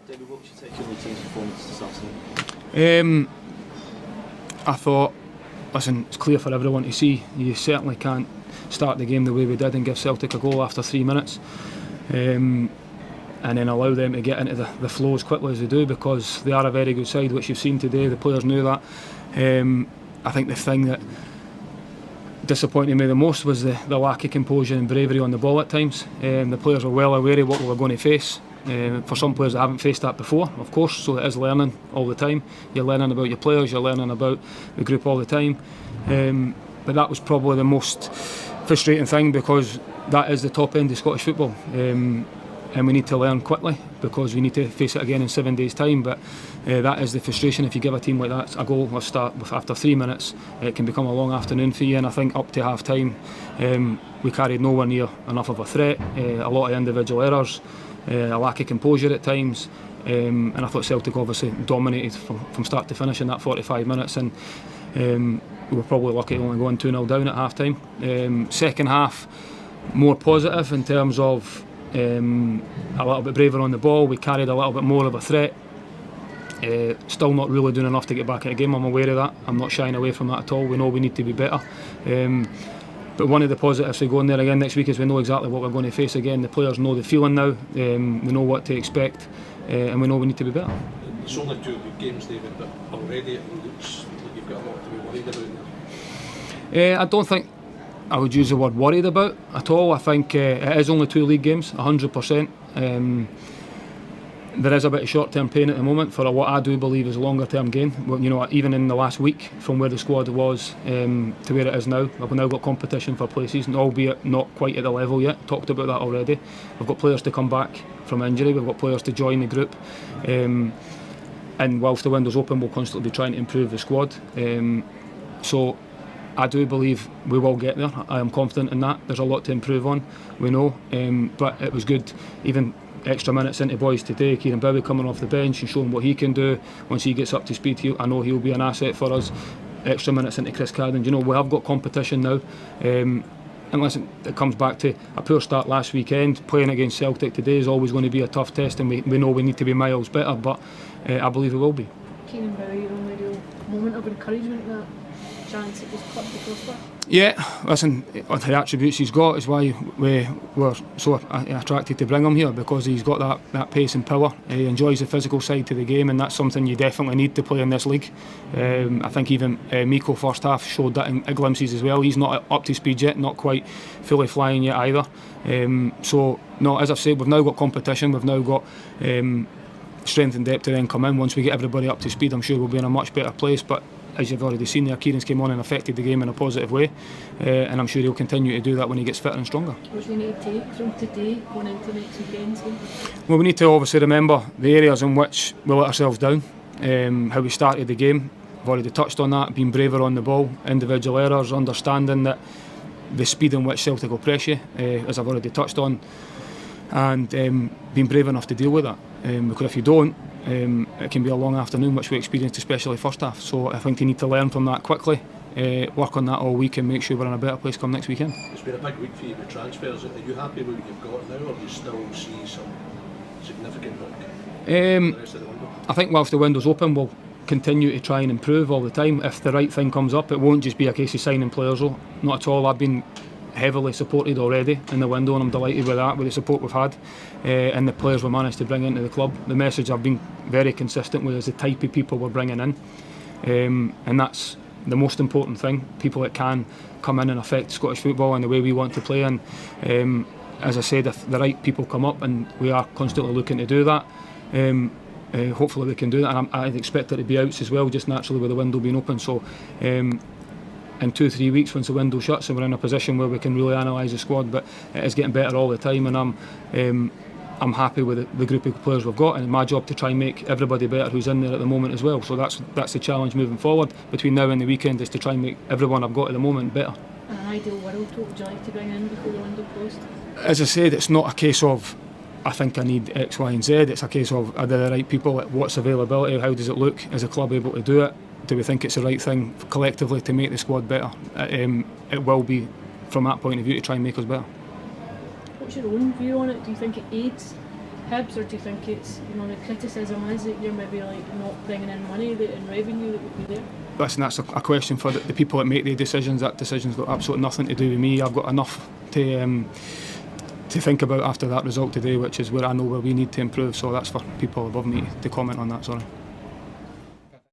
David, what would you take your team's performance this afternoon? I thought, listen, it's clear for everyone to see. You certainly can't start the game the way we did and give Celtic a goal after 3 minutes. And then allow them to get into the flow as quickly as they do, because they are a very good side, which you've seen today. The players knew that. I think the thing that disappointed me the most was the lack of composure and bravery on the ball at times. The players were well aware of what we were going to face. For some players that haven't faced that before, of course, so it is learning all the time. You're learning about your players, you're learning about the group all the time. But that was probably the most frustrating thing, because that is the top end of Scottish football. And we need to learn quickly, because we need to face it again in 7 days' time. But that is the frustration. If you give a team like that a goal, let's start with after 3 minutes, it can become a long afternoon for you. And I think up to half time, we carried nowhere near enough of a threat. A lot of individual errors, a lack of composure at times, and I thought Celtic obviously dominated from start to finish in that 45 minutes. And we were probably lucky only going 2-0 down at half time. Second half, more positive in terms of a little bit braver on the ball. We carried a little bit more of a threat. Still not really doing enough to get back in the game. I'm aware of that. I'm not shying away from that at all. We know we need to be better. But one of the positives of going there again next week is we know exactly what we're going to face again. The players know the feeling now. They know what to expect, and we know we need to be better. It's only 2 good games, David, but already it looks like you've got a lot to be worried about now. I don't think I would use the word worried about at all. I think it is only 2 league games, 100%. There is a bit of short-term pain at the moment for what I do believe is a longer-term gain. Well, you know, even in the last week, from where the squad was to where it is now, we've now got competition for places, albeit not quite at the level yet. Talked about that already. We've got players to come back from injury. We've got players to join the group. And whilst the window's open, we'll constantly be trying to improve the squad. So I do believe we will get there. I am confident in that. There's a lot to improve on, we know. But it was good, even extra minutes into boys today. Kieran Bowie coming off the bench and showing what he can do. Once he gets up to speed, I know he'll be an asset for us. Extra minutes into Chris Cadden. You know, we have got competition now. And listen, it comes back to a poor start last weekend. Playing against Celtic today is always going to be a tough test, and we know we need to be miles better, but I believe we will be. Kieran Bowie, your only real moment of encouragement, that chance it was clipped the crossbar? Yeah, listen, the attributes he's got is why we were so attracted to bring him here, because he's got that pace and power. He enjoys the physical side to the game, and that's something you definitely need to play in this league. I think even Miko first half showed that in glimpses as well. He's not up to speed yet, not quite fully flying yet either. So, no, as I've said, we've now got competition, we've now got strength and depth to then come in. Once we get everybody up to speed, I'm sure we'll be in a much better place. But as you've already seen there, Kieran's came on and affected the game in a positive way, and I'm sure he'll continue to do that when he gets fitter and stronger. What do you need to take from today going into next weekend? Well, we need to obviously remember the areas in which we let ourselves down, how we started the game. I've already touched on that, being braver on the ball, individual errors, understanding that the speed in which Celtic will press you, as I've already touched on, and being brave enough to deal with that. Because if you don't, it can be a long afternoon, which we experienced especially first half. So I think you need to learn from that quickly, work on that all week, and make sure we're in a better place come next weekend. It's been a big week for you with transfers. Are you happy with what you've got now, or do you still see some significant work for the rest of the window? I think whilst the window's open, we'll continue to try and improve all the time. If the right thing comes up, it won't just be a case of signing players, though. Not at all. I've been heavily supported already in the window, and I'm delighted with that, with the support we've had, and the players we managed to bring into the club. The message I've been very consistent with is the type of people we're bringing in, and that's the most important thing. People that can come in and affect Scottish football and the way we want to play. And as I said, if the right people come up, and we are constantly looking to do that, hopefully we can do that. And I'd expect there to be outs as well, just naturally with the window being open. So in 2-3 weeks, once the window shuts and we're in a position where we can really analyse the squad, but it is getting better all the time, and I'm happy with the group of players we've got, and it's my job to try and make everybody better who's in there at the moment as well. So that's the challenge moving forward between now and the weekend, is to try and make everyone I've got at the moment better. In an ideal world, what would you like to bring in before the window closed? As I said, it's not a case of I think I need X, Y and Z. It's a case of, are there the right people, what's availability, how does it look, is the club able to do it? Do we think it's the right thing collectively to make the squad better? It will be, from that point of view, to try and make us better. What's your own view on it? Do you think it aids Hibs, or do you think it's, you know, the criticism is that you're maybe like not bringing in money and revenue that would be there? Listen, that's a question for the people that make the decisions. That decision's got absolutely nothing to do with me. I've got enough to think about after that result today, which is where I know where we need to improve. So that's for people above me to comment on that. Sorry.